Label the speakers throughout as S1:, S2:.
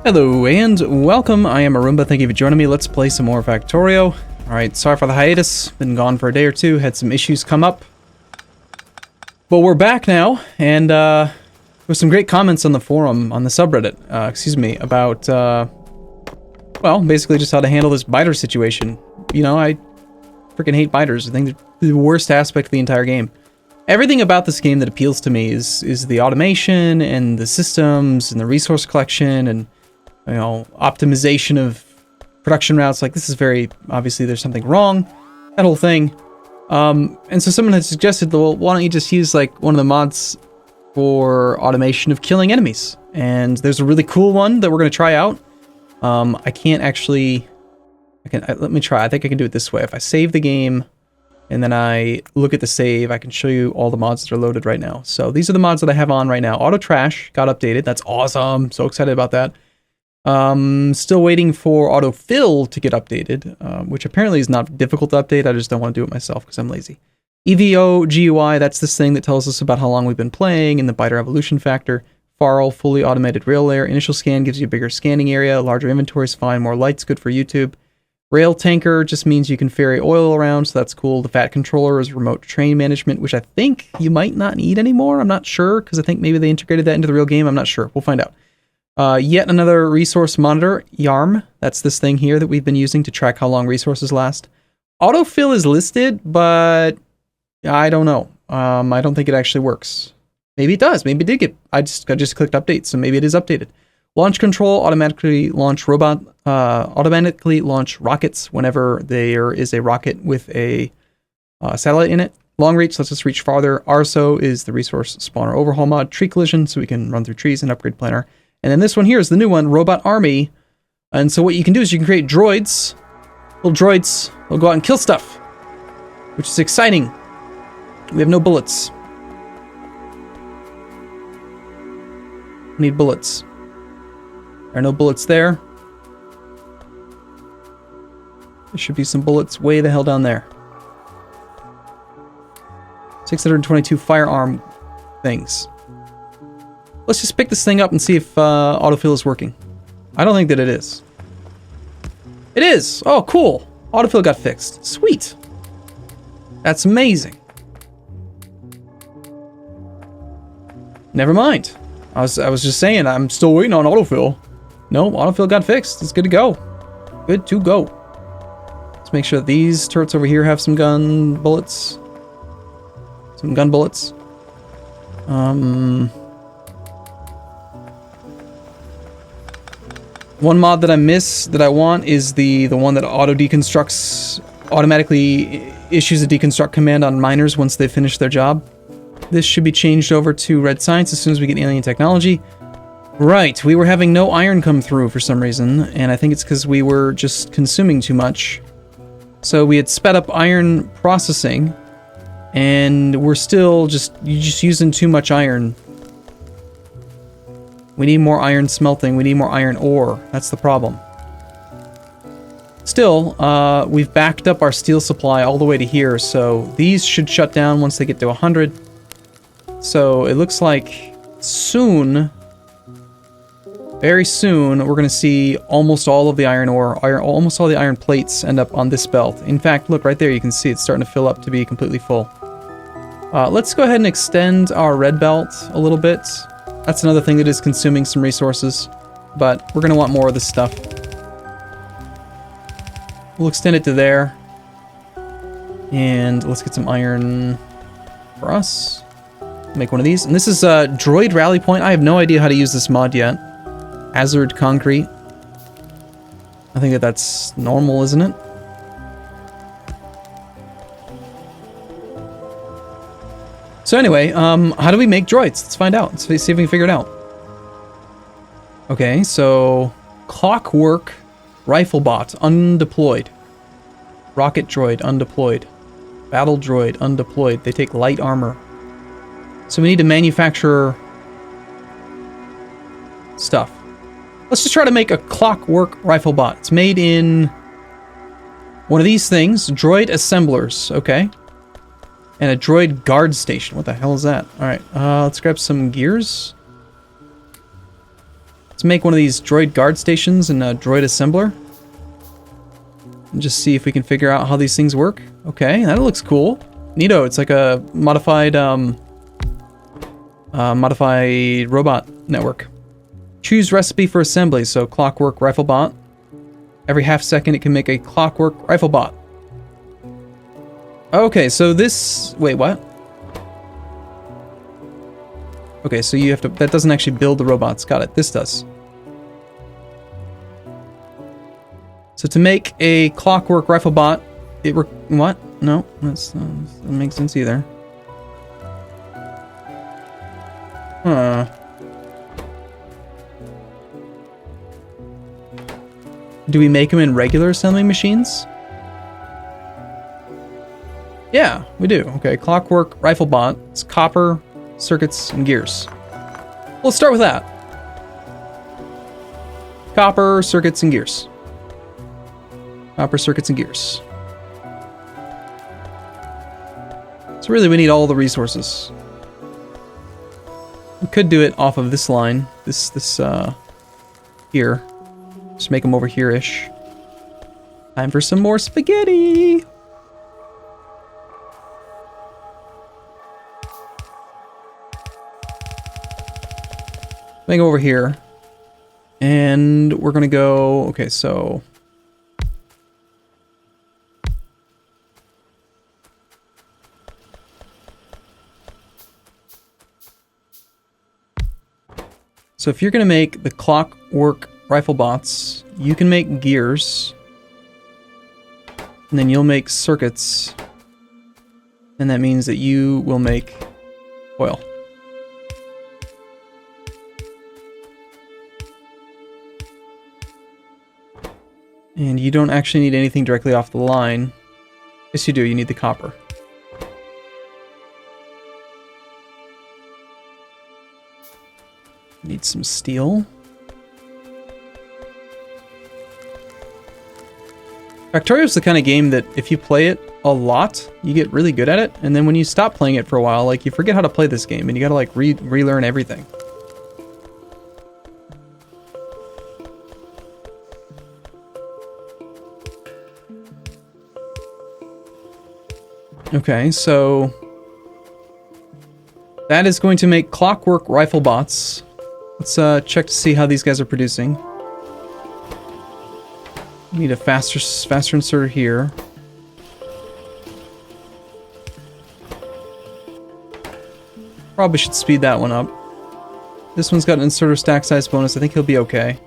S1: Hello and welcome, I am Arumba, thank you for joining me. Let's play some more Factorio. Alright, sorry for the hiatus, been gone for a day or two, had some issues come up. But we're back now, and with some great comments on the forum, on the subreddit, about, well, basically just how to handle this biter situation. You know, I freaking hate biters. I think they're the worst aspect of the entire game. Everything about this game that appeals to me is the automation and the systems and the resource collection and, you know, optimization of production routes. Like, this is very, obviously there's something wrong, that whole thing. And so someone had suggested, well, why don't you just use like one of the mods for automation of killing enemies? And there's a really cool one that we're going to try out. I can't actually, let me try. I think I can do it this way. If I save the game and then I look at the save, I can show you all the mods that are loaded right now. So these are the mods that I have on right now. Auto Trash got updated. That's awesome. So excited about that. Still waiting for autofill to get updated, which apparently is not difficult to update. I just don't want to do it myself because I'm lazy. EVO GUI, that's this thing that tells us about how long we've been playing, and the biter evolution factor. Farl, fully automated rail layer. Initial scan gives you a bigger scanning area, larger inventory is fine, more lights, good for YouTube. Rail tanker just means you can ferry oil around, so that's cool. The fat controller is remote train management, which I think you might not need anymore. I'm not sure, because I think maybe they integrated that into the real game. I'm not sure. We'll find out. Yet another resource monitor, YARM. That's this thing here that we've been using to track how long resources last. Autofill is listed, but I don't know. I don't think it actually works. Maybe it does. Maybe it did get... I just clicked update, so maybe it is updated. Launch control, automatically launch automatically launch rockets whenever there is a rocket with a satellite in it. Long reach lets us reach farther. RSO is the resource spawner overhaul mod. Tree collision, so we can run through trees and upgrade planner. And then this one here is the new one, Robot Army. And so what you can do is you can create droids. Little droids. They'll go out and kill stuff, which is exciting. We have no bullets. We need bullets. There are no bullets there. There should be some bullets way the hell down there. 622 firearm things. Let's just pick this thing up and see if autofill is working. I don't think that it is. It is! Oh, cool! Autofill got fixed. Sweet! That's amazing. Never mind. I was just saying, I'm still waiting on autofill. No, autofill got fixed. It's good to go. Good to go. Let's make sure that these turrets over here have some gun bullets. Some gun bullets. One mod that I miss, that I want, is the one that auto-deconstructs, automatically issues a deconstruct command on miners once they finish their job. This should be changed over to red science as soon as we get alien technology. Right, we were having no iron come through for some reason, and I think it's because we were just consuming too much. So we had sped up iron processing, and we're still just using too much iron. We need more iron smelting, we need more iron ore. That's the problem. Still, we've backed up our steel supply all the way to here, so these should shut down once they get to 100. So it looks like soon, very soon, we're going to see almost all of the iron ore, almost all the iron plates end up on this belt. In fact, look right there, you can see it's starting to fill up to be completely full. Let's go ahead and extend our red belt a little bit. That's another thing that is consuming some resources, but we're going to want more of this stuff. We'll extend it to there. And let's get some iron for us. Make one of these. And this is a droid rally point. I have no idea how to use this mod yet. Hazard concrete. I think that's normal, isn't it? So anyway, how do we make droids? Let's find out. Let's see if we can figure it out. Okay, so clockwork rifle bot undeployed. Rocket droid undeployed. Battle droid undeployed. They take light armor. So we need to manufacture stuff. Let's just try to make a clockwork rifle bot. It's made in one of these things. Droid assemblers. Okay. And a droid guard station. What the hell is that? Alright, let's grab some gears. Let's make one of these droid guard stations and a droid assembler. And just see if we can figure out how these things work. Okay, that looks cool. Neato, it's like a modified robot network. Choose recipe for assembly, so clockwork rifle bot. Every half second it can make a clockwork rifle bot. Okay, so this... Wait, what? Okay, so you have to... That doesn't actually build the robots. Got it. This does. So to make a clockwork rifle bot, what? No, that doesn't make sense either. Huh. Do we make them in regular assembling machines? Yeah, we do. Okay, clockwork rifle bot. It's copper, circuits, and gears. Let's start with that. Copper, circuits, and gears. Copper, circuits, and gears. So really we need all the resources. We could do it off of this line. This here. Just make them over here-ish. Time for some more spaghetti! Make them over here. And we're gonna go... Okay, so... So if you're gonna make the clockwork rifle bots, you can make gears, and then you'll make circuits, and that means that you will make oil. And you don't actually need anything directly off the line. Yes, you do. You need the copper. Need some steel. Factorio is the kind of game that if you play it a lot, you get really good at it, and then when you stop playing it for a while, like, you forget how to play this game, and you gotta, like, relearn everything. Okay, so... that is going to make clockwork rifle bots. Let's check to see how these guys are producing. Need a faster inserter here. Probably should speed that one up. This one's got an inserter stack size bonus. I think he'll be okay.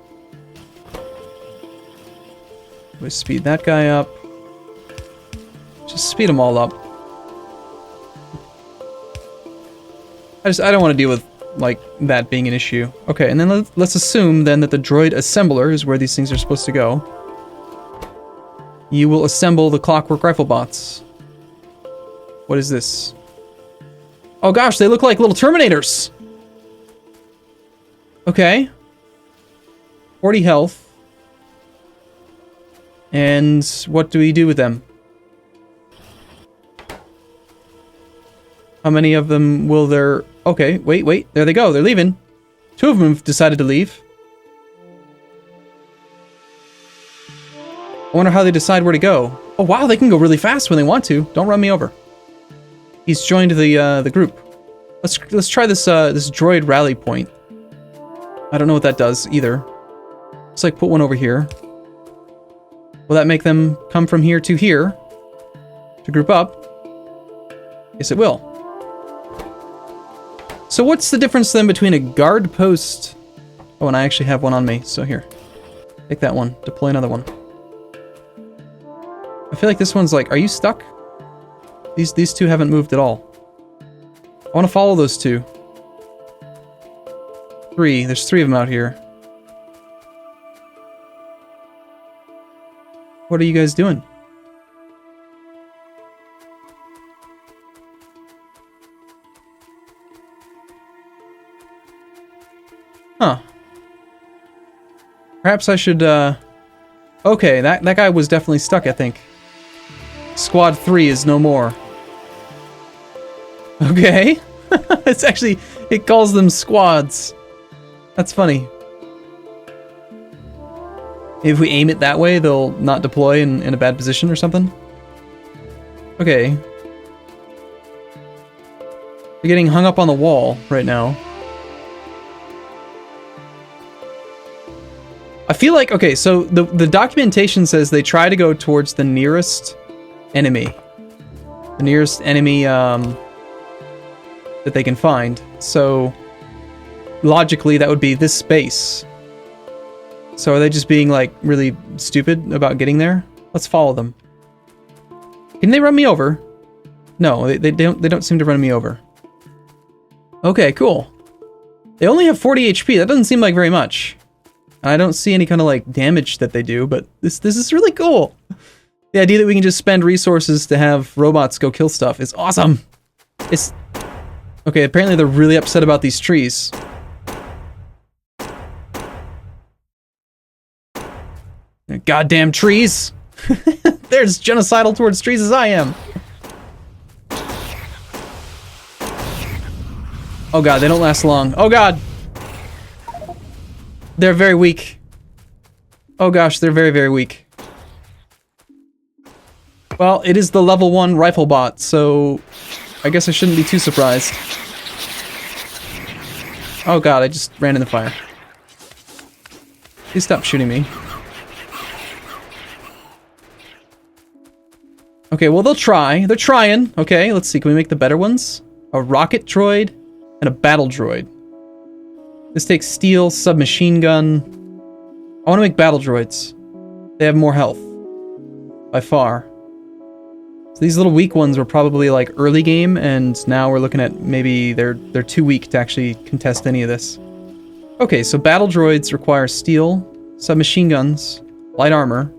S1: We speed that guy up. Just speed them all up. I don't want to deal with, like, that being an issue. Okay, and then let's assume then that the droid assembler is where these things are supposed to go. You will assemble the clockwork rifle bots. What is this? Oh gosh, they look like little Terminators! Okay. 40 health. And what do we do with them? How many of them will there... Okay, wait, there they go, they're leaving. 2 of them have decided to leave. I wonder how they decide where to go. Oh wow, they can go really fast when they want to. Don't run me over. He's joined the group. Let's try this this droid rally point. I don't know what that does either. Let's like put one over here. Will that make them come from here to here to group up? Yes, it will. So what's the difference then between a guard post... Oh, and I actually have one on me, so here. Take that one. Deploy another one. I feel like this one's like... Are you stuck? These two haven't moved at all. I want to follow those 2. 3. There's 3 of them out here. What are you guys doing? Huh. Perhaps I should, Okay, that guy was definitely stuck, I think. Squad 3 is no more. Okay. It's actually... It calls them squads. That's funny. If we aim it that way, they'll not deploy in a bad position or something. Okay. They're getting hung up on the wall right now. I feel like, okay, so the documentation says they try to go towards the nearest enemy. The nearest enemy that they can find. So, logically, that would be this space. So are they just being, like, really stupid about getting there? Let's follow them. Can they run me over? No, they don't seem to run me over. Okay, cool. They only have 40 HP. That doesn't seem like very much. I don't see any kind of, like, damage that they do, but this is really cool. The idea that we can just spend resources to have robots go kill stuff is awesome. It's... Okay, apparently they're really upset about these trees. Goddamn trees! They're as genocidal towards trees as I am. Oh god, they don't last long. Oh god! They're very weak. Oh gosh, they're very, very weak. Well, it is the level 1 rifle bot, so I guess I shouldn't be too surprised. Oh god, I just ran in the fire. Please stop shooting me. Okay, well they'll try. They're trying. Okay, let's see. Can we make the better ones? A rocket droid and a battle droid. This takes steel, submachine gun. I want to make battle droids. They have more health. By far. So these little weak ones were probably like early game, and now we're looking at maybe they're too weak to actually contest any of this. Okay, so battle droids require steel, submachine guns, light armor.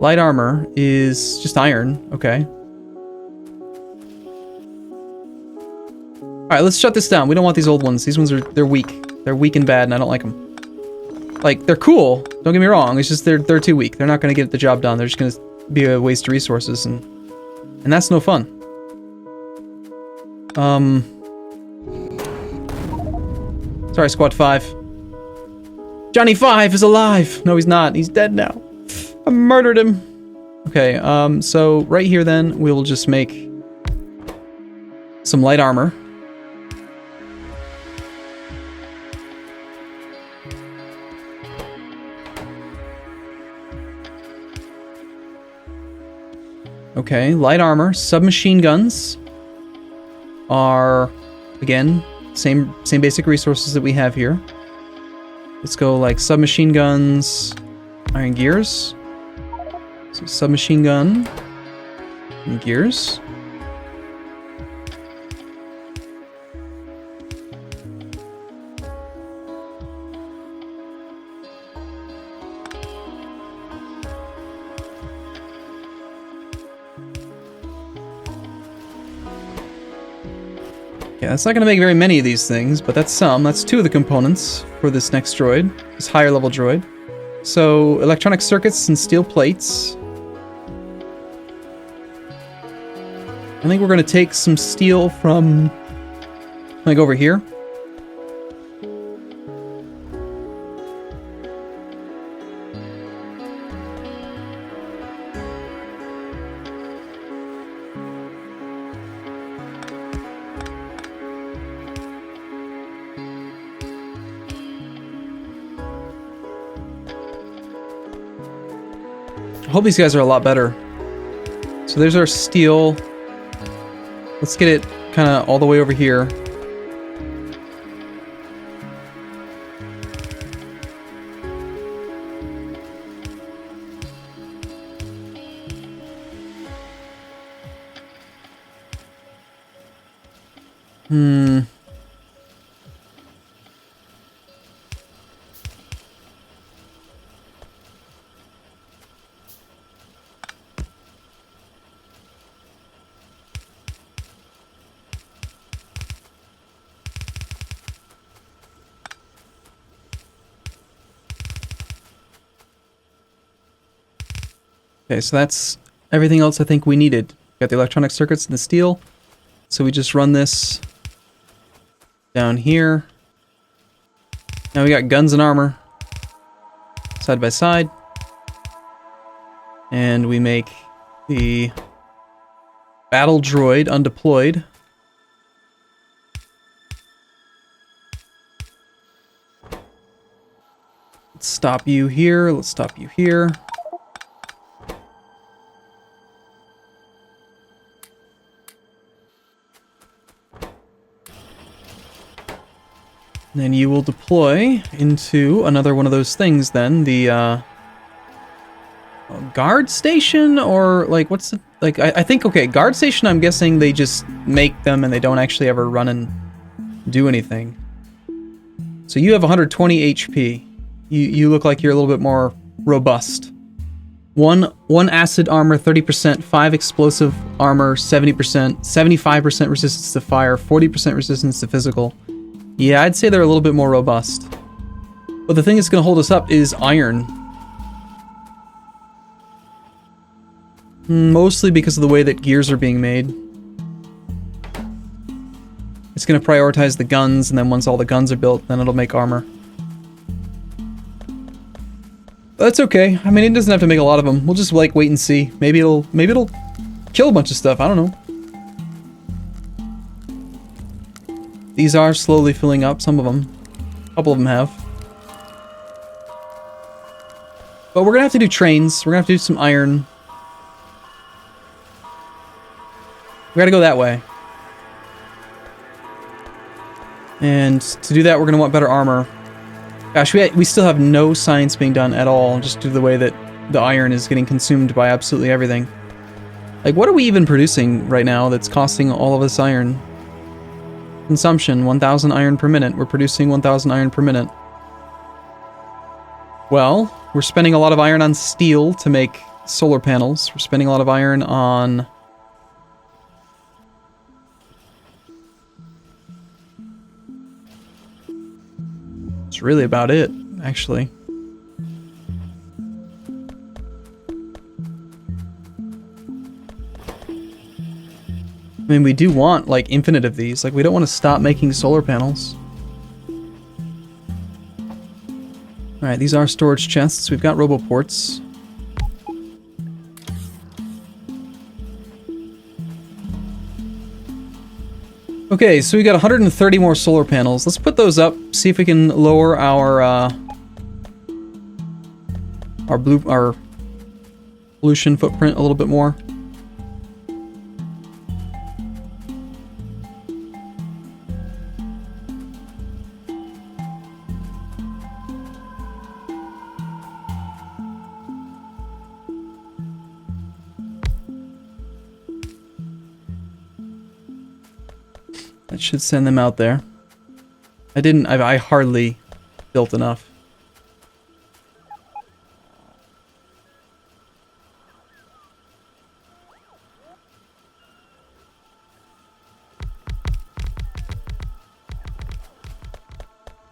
S1: Light armor is just iron. Okay. Alright, let's shut this down. We don't want these old ones. These ones they're weak. They're weak and bad, and I don't like them. Like, they're cool. Don't get me wrong. It's just they're too weak. They're not going to get the job done. They're just going to be a waste of resources, and that's no fun. Sorry, Squad 5. Johnny 5 is alive! No, he's not. He's dead now. I murdered him. Okay, so right here then, we will just make some light armor. Okay, light armor. Submachine guns are, again, same basic resources that we have here. Let's go like submachine guns, iron gears. So submachine gun and gears. Yeah, that's not going to make very many of these things, but that's some. That's 2 of the components for this next droid, this higher level droid. So, electronic circuits and steel plates. I think we're going to take some steel from, like, over here. I hope these guys are a lot better. So there's our steel. Let's get it kind of all the way over here. Okay, so that's everything else I think we needed. Got the electronic circuits and the steel. So we just run this down here. Now we got guns and armor. side by side. And we make the battle droid undeployed. Let's stop you here. Let's stop you here. And then you will deploy into another one of those things then, the guard station, or like what's the, like I think, okay, guard station, I'm guessing they just make them and they don't actually ever run and do anything. So you have 120 HP. You look like you're a little bit more robust. One acid armor, 30%, 5 explosive armor, 70%, 75% resistance to fire, 40% resistance to physical. Yeah, I'd say they're a little bit more robust. But the thing that's going to hold us up is iron. Mostly because of the way that gears are being made. It's going to prioritize the guns, and then once all the guns are built, then it'll make armor. But that's okay. I mean, it doesn't have to make a lot of them. We'll just like wait and see. Maybe it'll kill a bunch of stuff. I don't know. These are slowly filling up, some of them. A couple of them have. But we're gonna have to do trains. We're gonna have to do some iron. We gotta go that way. And to do that, we're gonna want better armor. Gosh, we still have no science being done at all, just due to the way that the iron is getting consumed by absolutely everything. Like, what are we even producing right now that's costing all of this iron? Consumption, 1,000 iron per minute. We're producing 1,000 iron per minute. Well, we're spending a lot of iron on steel to make solar panels. We're spending a lot of iron on... That's really about it, actually. I mean, we do want, like, infinite of these. Like, we don't want to stop making solar panels. Alright, these are storage chests. We've got roboports. Okay, so we got 130 more solar panels. Let's put those up, see if we can lower our pollution footprint a little bit more. That should send them out there. I hardly built enough.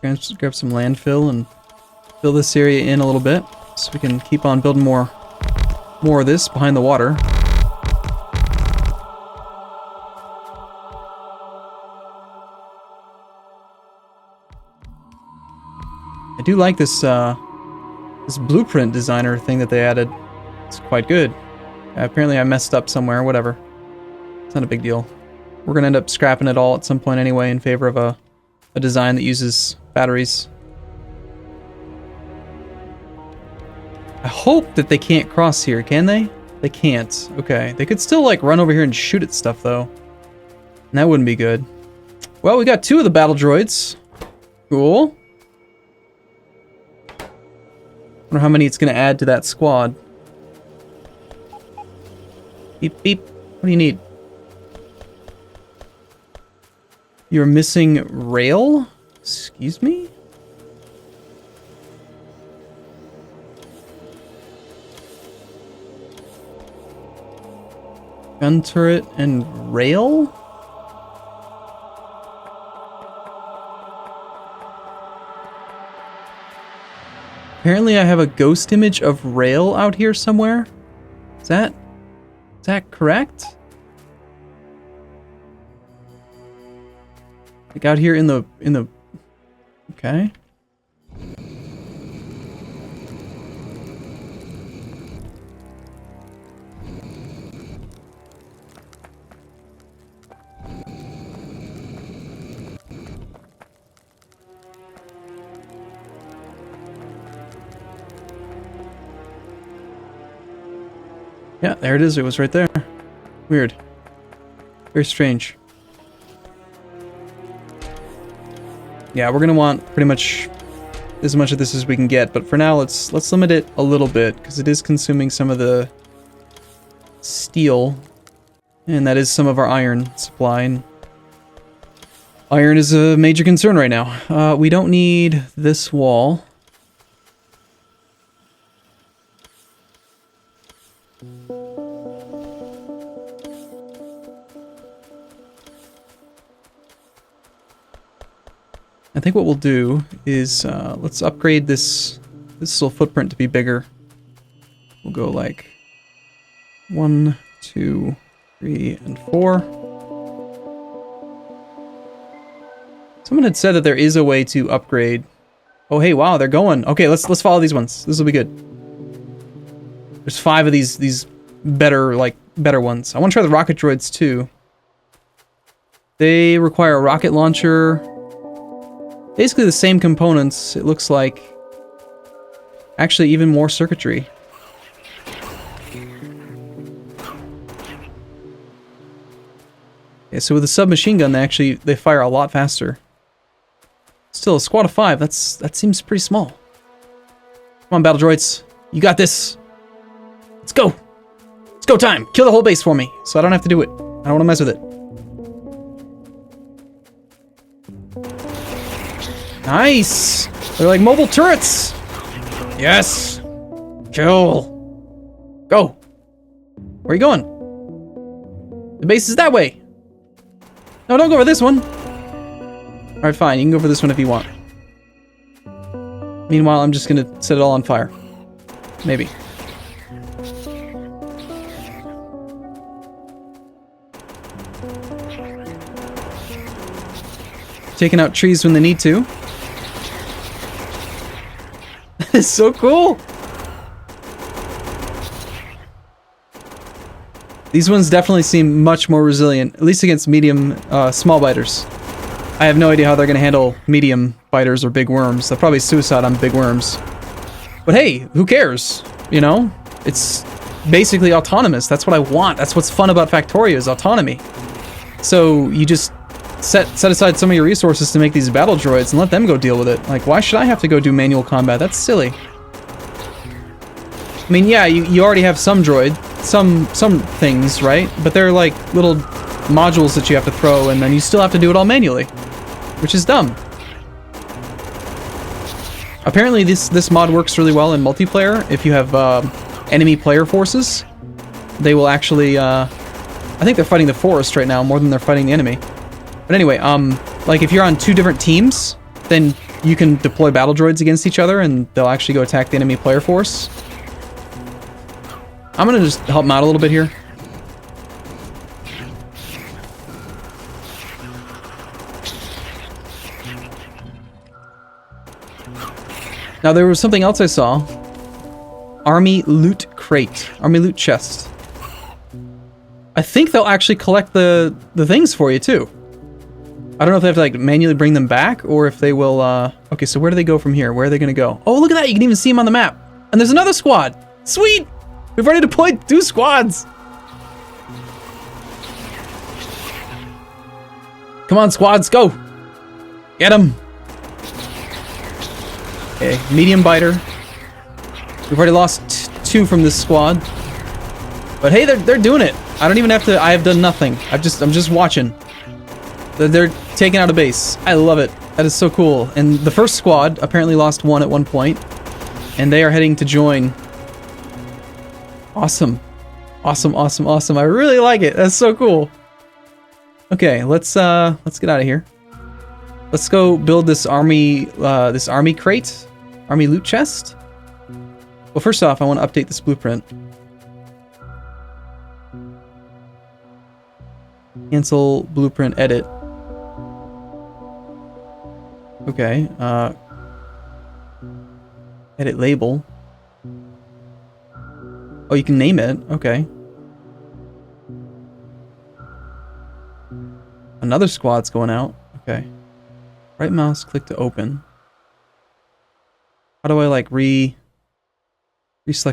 S1: Grab some landfill and fill this area in a little bit so we can keep on building more of this behind the water. I do like this this blueprint designer thing that they added. It's quite good. Apparently I messed up somewhere, whatever. It's not a big deal. We're gonna end up scrapping it all at some point anyway in favor of a design that uses batteries. I hope that they can't cross here, can they? They can't. Okay. They could still like run over here and shoot at stuff though. And that wouldn't be good. Well, we got 2 of the battle droids. Cool. Wonder how many it's gonna add to that squad. Beep beep. What do you need? You're missing rail? Excuse me? Gun turret and rail? Apparently I have a ghost image of rail out here somewhere. Is that correct? Like out here in the okay. Yeah, there it is. It was right there. Weird. Very strange. Yeah, we're gonna want pretty much as much of this as we can get, but for now, let's limit it a little bit because it is consuming some of the steel, and that is some of our iron supply. And iron is a major concern right now. We don't need this wall. I think what we'll do is let's upgrade this little footprint to be bigger. We'll go like 1, 2, 3, and 4. Someone had said that there is a way to upgrade. Oh hey, wow, they're going. Okay, let's follow these ones. This will be good. There's 5 of these better ones. I want to try the rocket droids too. They require a rocket launcher. Basically the same components, it looks like. Actually, even more circuitry. Okay, so with a submachine gun, they fire a lot faster. Still, a squad of 5, that seems pretty small. Come on, battle droids. You got this. Let's go. It's go time. Kill the whole base for me, so I don't have to do it. I don't want to mess with it. Nice! They're like mobile turrets! Yes! Kill! Go! Where are you going? The base is that way! No, don't go for this one! Alright, fine. You can go for this one if you want. Meanwhile, I'm just gonna set it all on fire. Maybe. Taking out trees when they need to. It's so cool! These ones definitely seem much more resilient, at least against medium, small biters. I have no idea how they're gonna handle medium biters or big worms. They'll probably suicide on big worms. But hey, who cares? You know? It's basically autonomous. That's what I want. That's what's fun about Factorio is autonomy. So you just set aside some of your resources to make these battle droids and let them go deal with it. Like, why should I have to go do manual combat? That's silly. I mean, yeah, you already have some droid, some things, right? But they're like little modules that you have to throw, and then you still have to do it all manually, which is dumb. Apparently, this mod works really well in multiplayer. If you have enemy player forces, they will actually. I think they're fighting the forest right now more than they're fighting the enemy. But anyway, like if you're on 2 different teams, then you can deploy battle droids against each other and they'll actually go attack the enemy player force. I'm gonna just help them out a little bit here. Now there was something else I saw. Army loot crate. Army loot chest. I think they'll actually collect the things for you too. I don't know if they have to like manually bring them back or if they will, okay, so where do they go from here? Where are they gonna go? Oh, look at that, you can even see them on the map. And there's another squad. Sweet! We've already deployed 2 squads. Come on, squads, go! Get them! Okay, medium biter. We've already lost 2 from this squad. But hey, they're doing it. I don't even have to, I have done nothing. I'm just watching. They're taking out a base. I love it. That is so cool. And the first squad apparently lost 1 at one point, and they are heading to join. Awesome. Awesome, awesome, awesome. I really like it. That's so cool. Okay, let's get out of here. Let's go build this army crate, army loot chest. Well, first off, I want to update this blueprint. Cancel blueprint edit. Okay, edit label. Oh, you can name it. Okay. Another squad's going out. Okay. Right mouse, click to open. How do I like reselect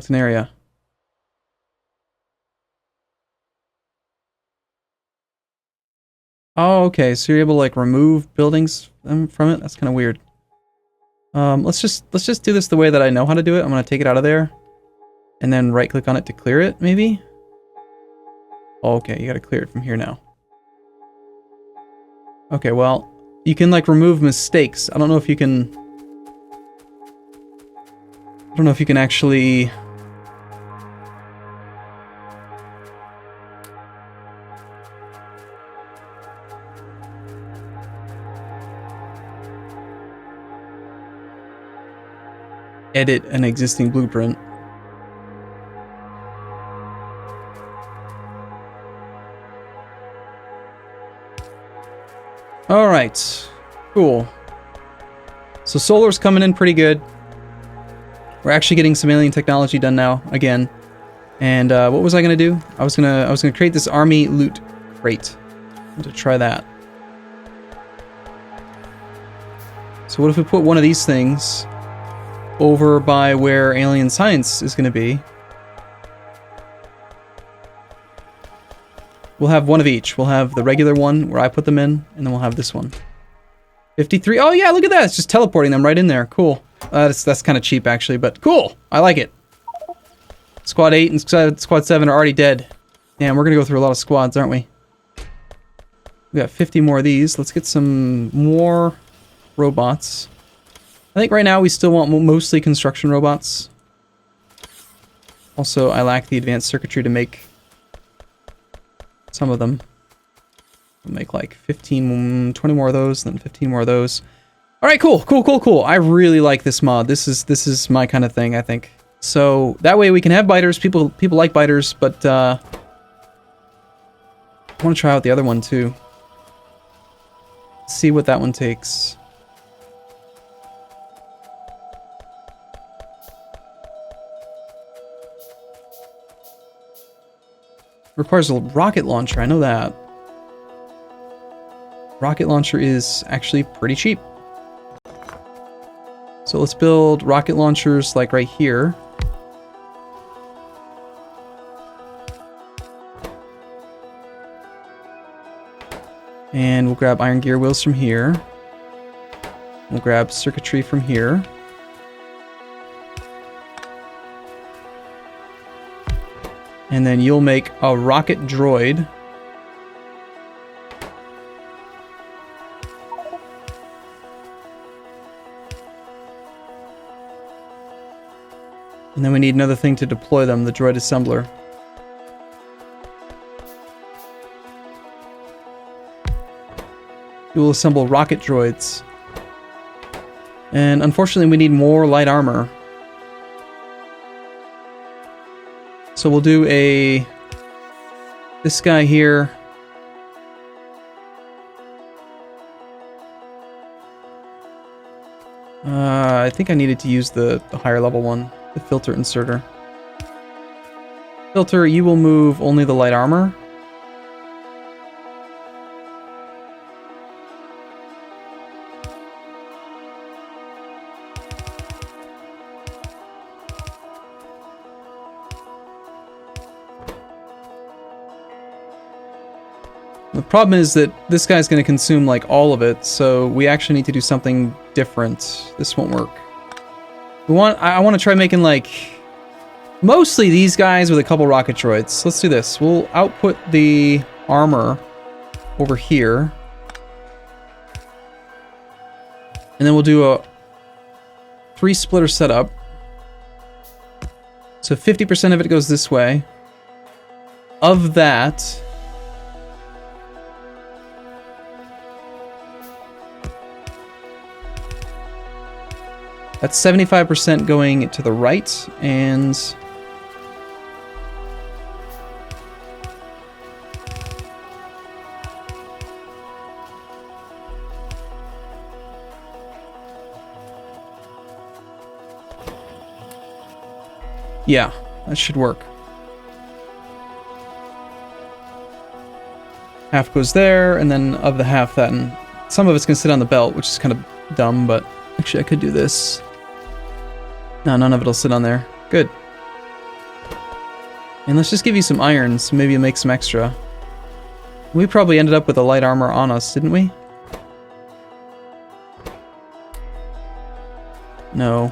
S1: an area? Oh, okay. So you're able to like remove buildings from it. That's kind of weird. Let's just do this the way that I know how to do it. I'm gonna take it out of there, and then right click on it to clear it. Maybe. Oh, okay, you gotta clear it from here now. Okay, well, you can like remove mistakes. I don't know if you can. I don't know if you can actually. Edit an existing blueprint. Alright, cool. So solar's coming in pretty good. We're actually getting some alien technology done now, again. And what was I gonna do? I was gonna create this army loot crate. To try that. So what if we put one of these things over by where alien science is gonna be? We'll have one of each. We'll have the regular one where I put them in, and then we'll have this one. 53. Oh yeah, look at that. It's just teleporting them right in there. Cool. That's kind of cheap actually, but cool. I like it. Squad 8 and Squad 7 are already dead. Damn, we're gonna go through a lot of squads, aren't we? We got 50 more of these. Let's get some more robots. I think right now we still want mostly construction robots. Also, I lack the advanced circuitry to make some of them. We'll make like 15, 20 more of those, then 15 more of those. Alright, cool. I really like this mod. This is my kind of thing, I think. So, that way we can have biters. People like biters, but I want to try out the other one too. See what that one takes. Requires a rocket launcher, I know that. Rocket launcher is actually pretty cheap. So let's build rocket launchers like right here. And we'll grab iron gear wheels from here. We'll grab circuitry from here. And then you'll make a rocket droid. And then we need another thing to deploy them, the droid assembler. We will assemble rocket droids. And unfortunately we need more light armor. So we'll do this guy here. I think I needed to use the higher level one, the filter inserter. Filter, you will move only the light armor. The problem is that this guy's going to consume like all of it, so we actually need to do something different. This won't work. I want to try making like mostly these guys with a couple rocket droids. Let's do this. We'll output the armor over here. And then we'll do a 3-splitter setup. So 50% of it goes this way. Of that, that's 75% going to the right, and yeah, that should work. Half goes there, and then of the half that, and some of it's gonna sit on the belt, which is kind of dumb, but actually I could do this. No, none of it'll sit on there. Good. And let's just give you some iron, so maybe you'll make some extra. We probably ended up with a light armor on us, didn't we? No.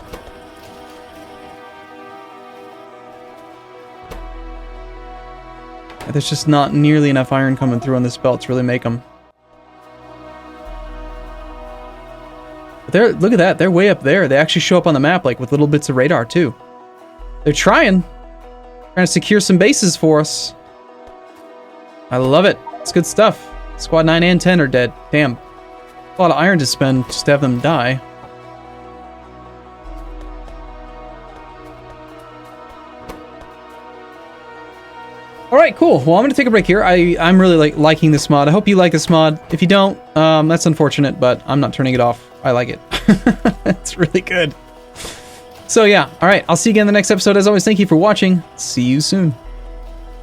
S1: There's just not nearly enough iron coming through on this belt to really make them. But look at that, they're way up there. They actually show up on the map, like, with little bits of radar, too. They're trying to secure some bases for us. I love it. It's good stuff. Squad 9 and 10 are dead. Damn. A lot of iron to spend just to have them die. Alright, cool. Well, I'm going to take a break here. I'm really liking this mod. I hope you like this mod. If you don't, that's unfortunate, but I'm not turning it off. I like it. It's really good. So yeah, alright. I'll see you again in the next episode. As always, thank you for watching. See you soon.